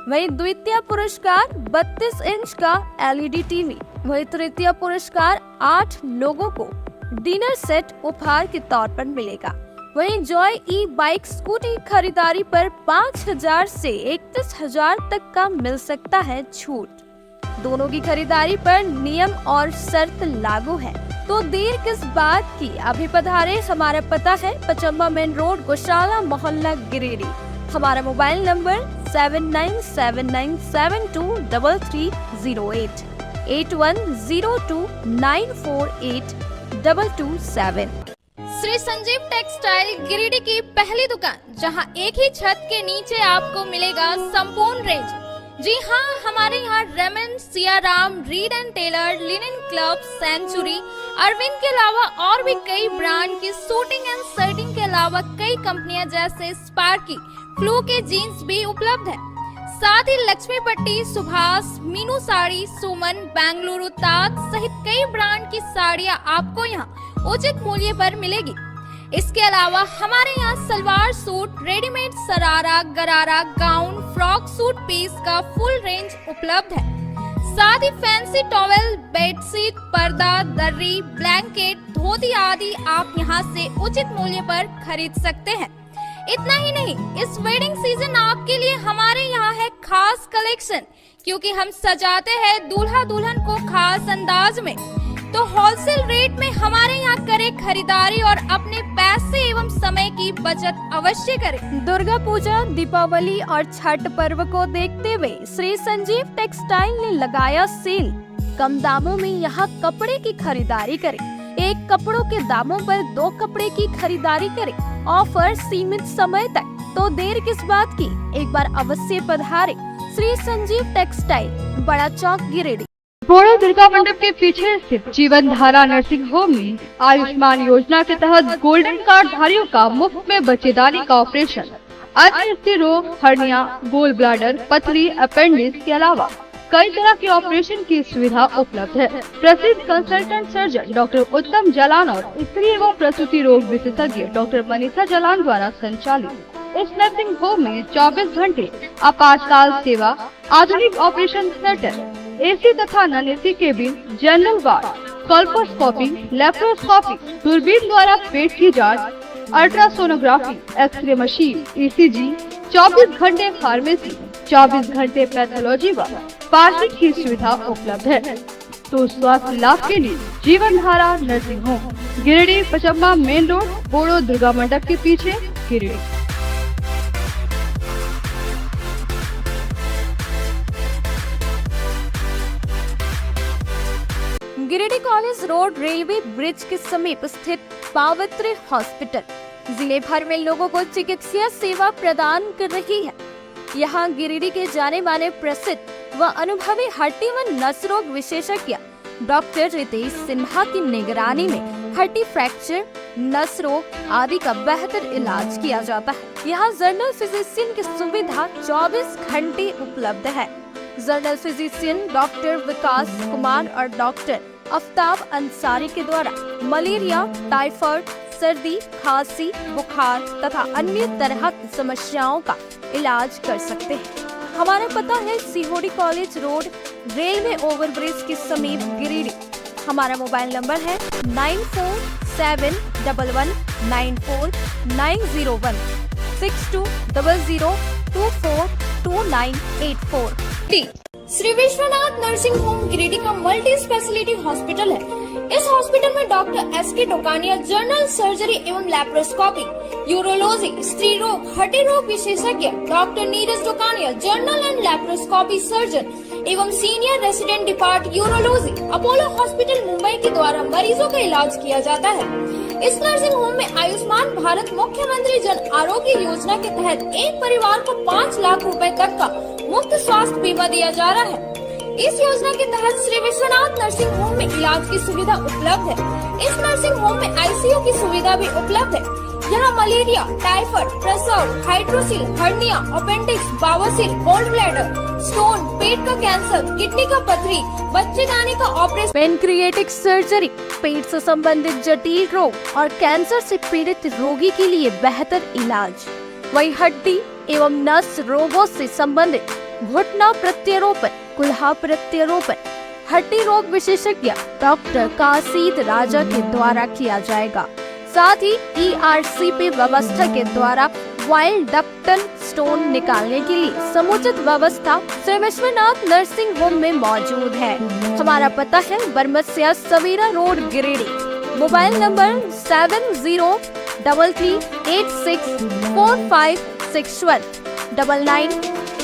Speaker 7: वहीं द्वितीय पुरस्कार 32 इंच का LED टीवी, वहीं तृतीय पुरस्कार 8 लोगों को डिनर सेट उपहार के तौर पर मिलेगा। वहीं जॉय ई बाइक स्कूटी खरीदारी पर 5,000 से 31,000 तक का मिल सकता है छूट। दोनों की खरीदारी पर नियम और शर्त लागू है, तो देर किस बात की, अभी पधारे। हमारा पता है पचम्बा मेन रोड, गौशाला मोहल्ला, गिरिडीह। हमारा mobile number 7979723308 8102948227।
Speaker 1: Shri Sanjeev textile Giridih की पहली दुकान, जहां एक ही छत के नीचे आपको मिलेगा संपूर्ण रेंज। जी हाँ, हमारे यहाँ Raymond, Siyaram, Reid and Taylor, linen club, century, Arvind के अलावा और भी कई ब्रांड की सूटिंग एंड शर्टिंग के अलावा कई कंपनियां जैसे स्पार्की, फ्लू के जीन्स भी उपलब्ध है। साथ ही लक्ष्मी पट्टी, सुभाष, मीनू साड़ी, सुमन, बेंगलुरु ताज सहित कई ब्रांड की साड़ियां आपको यहाँ उचित मूल्य पर मिलेगी। इसके अलावा हमारे यहाँ सलवार सूट, रेडीमेड सरारा, गरारा, गाउन, फ्रॉक सूट पीस का फुल रेंज उपलब्ध है। साथ ही फैंसी टॉवेल, बेडशीट, पर्दा, दर्री, ब्लैंकेट, धोती आदि आप यहाँ से उचित मूल्य पर खरीद सकते हैं। इतना ही नहीं, इस वेडिंग सीजन आपके लिए हमारे यहाँ है खास कलेक्शन, क्योंकि हम सजाते हैं दूल्हा दुल्हन को खास अंदाज में। तो होलसेल रेट में हमारे यहाँ करें खरीदारी और अपने पैसे एवं समय की बचत अवश्य करें।
Speaker 7: दुर्गा पूजा, दीपावली और छठ पर्व को देखते हुए श्री संजीव टेक्सटाइल ने लगाया सेल। कम दामों में यहाँ कपड़े की खरीदारी करें। एक कपड़ों के दामों पर 2 कपड़े की खरीदारी करें। ऑफर सीमित समय तक, तो देर किस बात की, एक बार अवश्य पधारें। श्री संजीव टेक्सटाइल, बड़ा चौक, गिरिडीह।
Speaker 15: बोड़ो दुर्गा मंडप के पीछे स्थित जीवन धारा नर्सिंग होम में आयुष्मान योजना के तहत गोल्डन कार्ड धारियों का मुफ्त में बच्चेदानी का ऑपरेशन, अन्य रोग, हर्निया, गोल ब्लाडर, पथरी, अपेंडिक्स के अलावा कई तरह के ऑपरेशन की सुविधा उपलब्ध है। प्रसिद्ध कंसल्टेंट सर्जन डॉक्टर उत्तम जलान और स्त्री एवं प्रसूति रोग विशेषज्ञ डॉक्टर मनीषा जलान द्वारा संचालित इस नर्सिंग होम में 24 घंटे आपातकाल सेवा, आधुनिक ऑपरेशन थिएटर, AC तथा non AC cabin, general ward, colposcopy, laparoscopy, दूरबीन द्वारा पेट की जांच, अल्ट्रासोनोग्राफी, एक्सरे मशीन, ECG, 24 घंटे फार्मेसी, 24 घंटे पैथोलॉजी व पार्किंग की सुविधा उपलब्ध है। तो स्वास्थ्य लाभ के लिए Jeevan Dhara nursing home, Giridih, Pachamba main road, Bodo Durga मंडप के पीछे, Giridih.
Speaker 7: Giridih college road railway bridge के समीप स्थित पावित्र हॉस्पिटल जिले भर में लोगों को चिकित्सा सेवा प्रदान कर रही है। यहाँ गिरिडीह के जाने माने प्रसिद्ध व अनुभवी हड्डी व नस रोग विशेषज्ञ डॉक्टर रितेश सिन्हा की निगरानी में हड्डी फ्रैक्चर, नस रोग आदि का बेहतर इलाज किया जाता है। यहाँ जनरल फिजिशियन की सुविधा 24 घंटे उपलब्ध है। जनरल फिजिशियन डॉक्टर विकास कुमार और डॉक्टर आफ्ताब अंसारी के द्वारा मलेरिया, टाइफाइड, सर्दी, खांसी, बुखार तथा अन्य तरह की समस्याओं का इलाज कर सकते हैं। हमारा पता है COD college road, railway overbridge के समीप, गिरिडीह। हमारा मोबाइल नंबर है 9471194901 6200242984।
Speaker 1: श्री विश्वनाथ नर्सिंग होम गिरिडीह का मल्टी स्पेशलिटी हॉस्पिटल है। इस हॉस्पिटल में doctor SK Tokania general surgery एवं लैप्रोस्कोपी, यूरोलॉजी, स्त्री रोग, हड्डी रोग विशेषज्ञ doctor Neeraj Tokania general and laparoscopy surgeon एवं senior resident depart urology, Apollo hospital Mumbai के द्वारा मरीजों का इलाज किया जाता है। इस नर्सिंग होम में आयुष्मान भारत मुख्यमंत्री जन आरोग्य योजना के तहत एक परिवार को 5 लाख रुपए तक का मुफ्त स्वास्थ्य बीमा दिया जा रहा है। इस योजना के तहत श्री विश्वनाथ नर्सिंग होम में इलाज की सुविधा उपलब्ध है। इस नर्सिंग होम में ICU की सुविधा भी उपलब्ध है।
Speaker 7: यहाँ मलेरिया, टाइफाइड, प्रसव, हाइड्रोसिल, हर्निया, अपेंडिक्स, बावासीर, गोल्ड ब्लैडर, स्टोन, पेट का कैंसर, किडनी का पथरी, बच्चेदानी का ऑपरेशन, पेनक्रिएटिक सर्जरी, पेट से संबंधित जटिल रोग और कैंसर से पीड़ित रोगी के लिए बेहतर इलाज। वही हड्डी एवं नस रोगों से संबंधित घुटना प्रत्यारोपण, कुल्हा प्रत्यारोपण, हड्डी रोग विशेषज्ञ डॉक्टर कासिद राजा के द्वारा किया जाएगा। साथ ही ERCP व्यवस्था के द्वारा वाइल्ड डक्टल स्टोन निकालने के लिए समुचित व्यवस्था श्री विश्वनाथ नर्सिंग होम में मौजूद है। हमारा पता है Baramsia Savera road Giridih. Mobile number 7033864561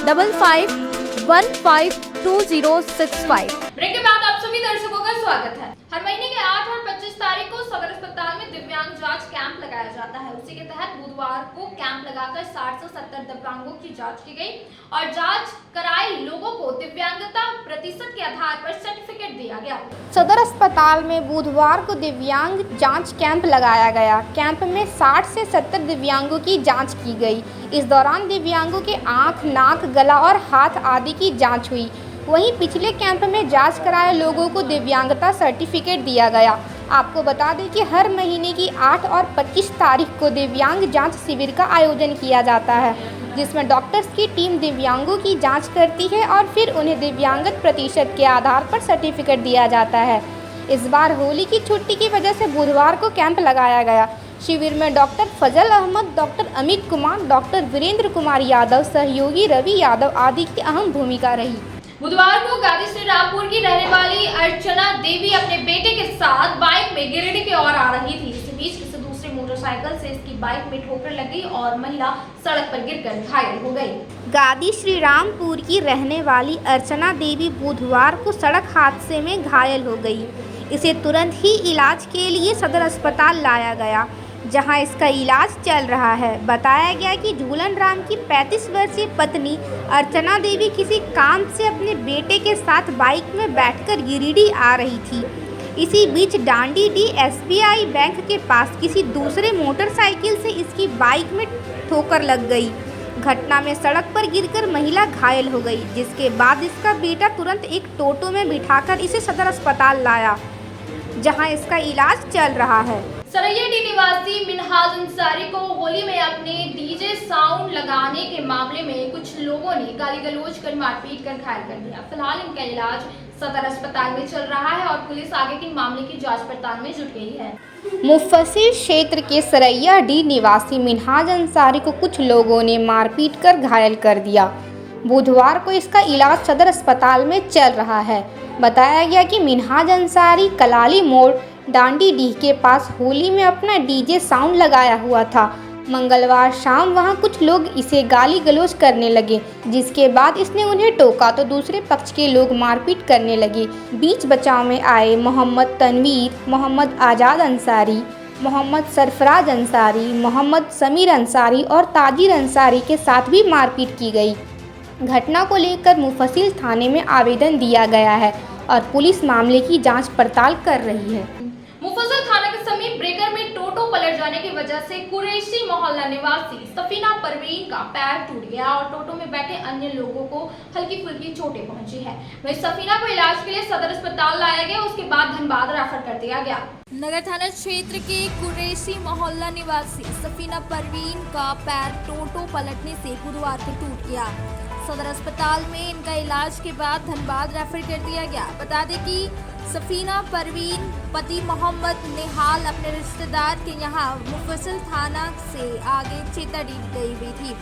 Speaker 7: 9955152065।
Speaker 1: Break के बाद आप सभी दर्शकों का स्वागत है। हर महीने के 8 और 25 तारीख को सदर अस्पताल में दिव्यांग जांच कैंप लगाया जाता है। उसी के तहत बुधवार को कैंप लगाकर 60 से 70 दिव्यांगों की जांच की गई और जांच कराए लोगों को दिव्यांगता प्रतिशत के आधार पर सर्टिफिकेट दिया गया।
Speaker 2: सदर अस्पताल में बुधवार को दिव्यांग जांच कैंप लगाया गया। कैंप में 60 से 70 दिव्यांगों की जांच की गई। इस दौरान दिव्यांगों के आँख, नाक, गला और हाथ आदि की जांच हुई। वहीं पिछले कैंप में जांच कराए लोगों को दिव्यांगता सर्टिफिकेट दिया गया। आपको बता दें कि हर महीने की 8 और 25 तारीख को दिव्यांग जांच शिविर का आयोजन किया जाता है, जिसमें डॉक्टर्स की टीम दिव्यांगों की जांच करती है और फिर उन्हें दिव्यांगत प्रतिशत के आधार पर सर्टिफिकेट दिया जाता है। इस बार होली की छुट्टी की वजह से बुधवार को कैंप लगाया गया। शिविर में डॉक्टर फजल अहमद, डॉक्टर अमित कुमार, डॉक्टर वीरेंद्र कुमार यादव, सहयोगी रवि यादव आदि की अहम भूमिका रही।
Speaker 1: बुधवार को गादी श्री रामपुर की रहने वाली अर्चना देवी अपने बेटे के साथ बाइक में गिरिडीह की ओर आ रही थी। इसी बीच किसी दूसरी मोटरसाइकिल से इसकी बाइक में ठोकर लगी और महिला सड़क पर गिरकर घायल हो गई।
Speaker 2: गादी श्री रामपुर की रहने वाली अर्चना देवी बुधवार को सड़क हादसे में घायल हो गई। इसे तुरंत ही इलाज के लिए सदर अस्पताल लाया गया, जहां इसका इलाज चल रहा है। बताया गया कि झूलन राम की 35 वर्षीय पत्नी अर्चना देवी किसी काम से अपने बेटे के साथ बाइक में बैठकर गिरिडीह आ रही थी। इसी बीच डांडीडीह SBI बैंक के पास किसी दूसरे मोटरसाइकिल से इसकी बाइक में ठोकर लग गई। घटना में सड़क पर गिरकर महिला घायल हो गई, जिसके बाद इसका बेटा तुरंत एक टोटो में बिठाकर इसे सदर अस्पताल लाया, जहां इसका इलाज चल रहा है।
Speaker 1: सरैयाडीह निवासी मिनहाज अंसारी को होली में अपने डीजे साउंड लगाने के मामले में कुछ लोगों ने गाली गलौज कर मारपीट कर घायल कर दिया। फिलहाल इनका इलाज सदर अस्पताल में चल रहा है और पुलिस आगे के मामले की जांच पड़ताल में जुट गई है।
Speaker 2: मुफस्सिल क्षेत्र के सरैयाडीह निवासी मिनहाज अंसारी को कुछ लोगों ने मारपीट कर घायल कर दिया। बुधवार को इसका इलाज सदर अस्पताल में चल रहा है। बताया गया कि मिनहाज अंसारी कलाली मोड़ डांडीडीह के पास होली में अपना डीजे साउंड लगाया हुआ था। मंगलवार शाम वहां कुछ लोग इसे गाली गलौज करने लगे, जिसके बाद इसने उन्हें टोका तो दूसरे पक्ष के लोग मारपीट करने लगे। बीच बचाव में आए मोहम्मद तनवीर, मोहम्मद आज़ाद अंसारी, मोहम्मद सरफराज अंसारी, मोहम्मद समीर अंसारी और ताजिर अंसारी के साथ भी मारपीट की गई। घटना को लेकर मुफस्सिल थाने में आवेदन दिया गया है और पुलिस मामले की जांच पड़ताल कर रही है।
Speaker 1: मुफस्सिल थाना के समीप ब्रेकर में टोटो पलट जाने की वजह से कुरैशी मोहल्ला निवासी सफीना परवीन का पैर टूट गया और टोटो में बैठे अन्य लोगों को हल्की फुल्की चोटें पहुंची है। वहीं सफीना को इलाज के लिए सदर अस्पताल लाया गया, उसके बाद धनबाद रेफर कर दिया गया।
Speaker 7: नगर थाना क्षेत्र के कुरैशी मोहल्ला निवासी सफीना परवीन का पैर टोटो पलटने से बुधवार को टूट गया। सदर अस्पताल में इनका इलाज के बाद धनबाद रेफर कर दिया गया। बता दें कि सफीना परवीन पति मोहम्मद निहाल अपने रिश्तेदार के यहाँ मुफस्सिल थाना से आगे चेताडीह गई हुई थी।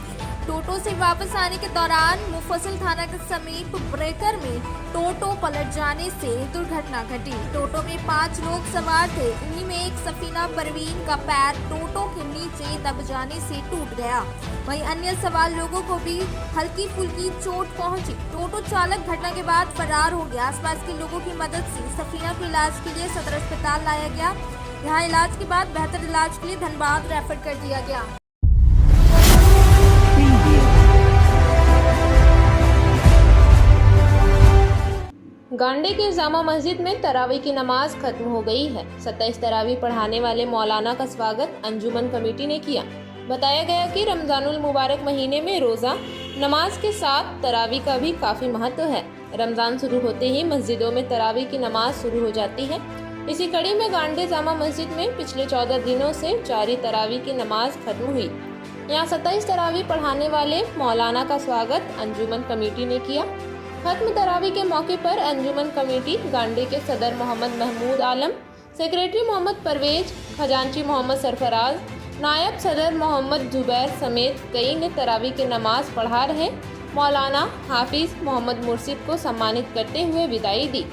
Speaker 7: टोटो से वापस आने के दौरान मुफस्सिल थाना के समीप ब्रेकर में टोटो पलट जाने से दुर्घटना घटी। टोटो में 5 लोग सवार थे। इन्हीं में एक सफीना परवीन का पैर टोटो के नीचे दब जाने से टूट गया। वहीं अन्य सवार लोगों को भी हल्की फुल्की चोट पहुंची। टोटो चालक घटना के बाद फरार हो गया। आसपास के लोगों की मदद से सफीना को इलाज के लिए सदर अस्पताल लाया गया। यहाँ इलाज के बाद बेहतर इलाज के लिए धनबाद रेफर कर दिया गया।
Speaker 16: गांडे के जामा मस्जिद में तरावी की नमाज खत्म हो गई है। 27 तरावी पढ़ाने वाले मौलाना का स्वागत अंजुमन कमेटी ने किया। बताया गया कि रमजानुल मुबारक महीने में रोजा नमाज के साथ तरावी का भी काफी महत्व है। रमजान शुरू होते ही मस्जिदों में तरावी की नमाज शुरू हो जाती है। इसी कड़ी में गांडे जामा मस्जिद में पिछले 14 दिनों से जारी तरावी की नमाज खत्म हुई। यहाँ 27 तरावी पढ़ाने वाले मौलाना का स्वागत अंजुमन कमेटी ने किया। खत्म तरावी के मौके पर अंजुमन कमेटी गांडे के सदर मोहम्मद महमूद आलम, सेक्रेटरी मोहम्मद परवेज, खजांची मोहम्मद सरफराज, नायब सदर मोहम्मद जुबैर समेत कई ने तरावी की नमाज पढ़ा रहे मौलाना हाफिज मोहम्मद मुर्शिद को सम्मानित करते हुए विदाई दी।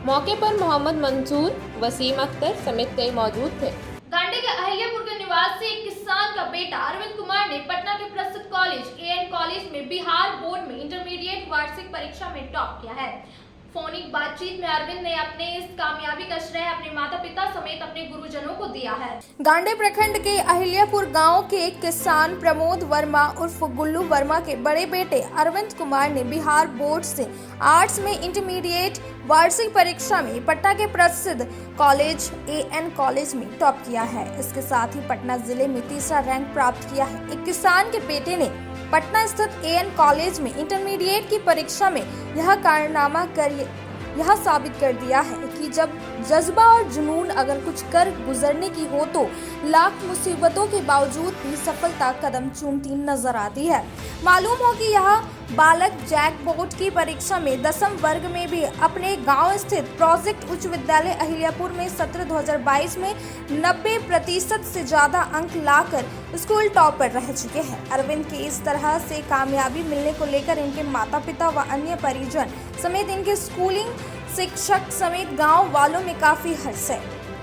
Speaker 16: मौके पर मोहम्मद मंसूर, वसीम अख्तर समेत कई मौजूद थे।
Speaker 1: गांडे के अहिल्यापुर के निवासी एक किसान का बेटा अरविंद कुमार ने पटना के प्रसिद्ध कॉलेज एएन कॉलेज में बिहार बोर्ड में इंटरमीडिएट वार्षिक परीक्षा में टॉप किया है। फोनिक बातचीत में अरविंद ने अपने इस कामयाबी का श्रेय अपने माता पिता समेत अपने गुरुजनों को दिया है।
Speaker 2: गांडे प्रखंड के अहिल्यापुर गांव के एक किसान प्रमोद वर्मा उर्फ गुल्लू वर्मा के बड़े बेटे अरविंद कुमार ने बिहार बोर्ड से आर्ट्स में इंटरमीडिएट वार्षिक परीक्षा में पटना के प्रसिद्ध कॉलेज एएन कॉलेज में टॉप किया है। इसके साथ ही पटना जिले में तीसरा रैंक प्राप्त किया है। एक किसान के बेटे ने पटना स्थित एएन कॉलेज में इंटरमीडिएट की परीक्षा में यह कारनामा कर यह साबित कर दिया है कि जब जज्बा और जुनून अगर कुछ कर गुजरने की हो तो लाख मुसीबतों के बावजूद भी सफलता कदम चूमती नजर आती है। मालूम हो कि यह बालक जैक बोर्ड की परीक्षा में 10वीं वर्ग में भी अपने गांव स्थित प्रोजेक्ट उच्च विद्यालय अहिल्यापुर में सत्र 2022 में 90% से ज्यादा अंक लाकर स्कूल टॉपर रह चुके हैं। अरविंद की इस तरह से कामयाबी मिलने को लेकर इनके माता पिता व अन्य परिजन समेत इनके स्कूलिंग शिक्षक समेत गांव वालों में काफी हर्ष है।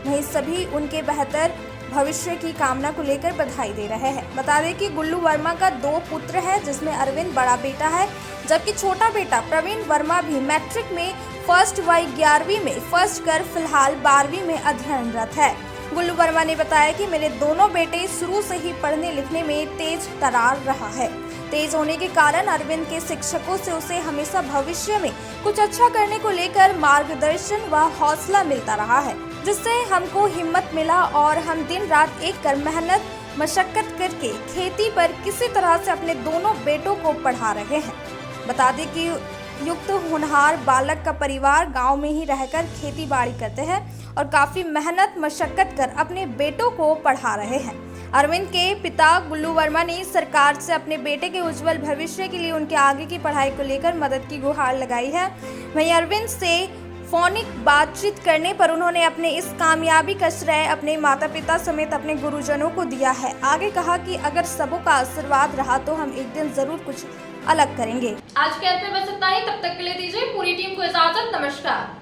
Speaker 2: वहीं सभी उनके बेहतर भविष्य की कामना को लेकर बधाई दे रहे हैं। बता दें कि गुल्लू वर्मा का 2 पुत्र है, जिसमें अरविंद बड़ा बेटा है जबकि छोटा बेटा प्रवीण वर्मा भी मैट्रिक में फर्स्ट व 11वीं में फर्स्ट कर फिलहाल 12वीं में अध्ययनरत है। गुल्लू वर्मा ने बताया कि मेरे दोनों बेटे शुरू से ही पढ़ने लिखने में तेज तरार रहा है। तेज होने के कारण अरविंद के शिक्षकों से उसे हमेशा भविष्य में कुछ अच्छा करने को लेकर मार्गदर्शन व हौसला मिलता रहा है, जिससे हमको हिम्मत मिला और हम दिन रात एक कर मेहनत मशक्कत करके खेती पर किसी तरह से अपने दोनों बेटों को पढ़ा रहे हैं। बता दें कि युक्त होनहार बालक का परिवार गांव में ही रहकर खेती बाड़ी करते हैं और काफी मेहनत मशक्कत कर अपने बेटों को पढ़ा रहे हैं। अरविंद के पिता गुल्लू वर्मा ने सरकार से अपने बेटे के उज्जवल भविष्य के लिए उनके आगे की पढ़ाई को लेकर मदद की गुहार लगाई है। वहीं अरविंद से फोनिक बातचीत करने पर उन्होंने अपने इस कामयाबी का श्रेय अपने माता पिता समेत अपने गुरुजनों को दिया है। आगे कहा कि अगर सबों का आशीर्वाद रहा तो हम एक दिन जरूर कुछ अलग करेंगे।
Speaker 1: आज के अंत में बस इतना ही। तब तक के लिए दीजिए पूरी टीम को इजाजत। नमस्कार।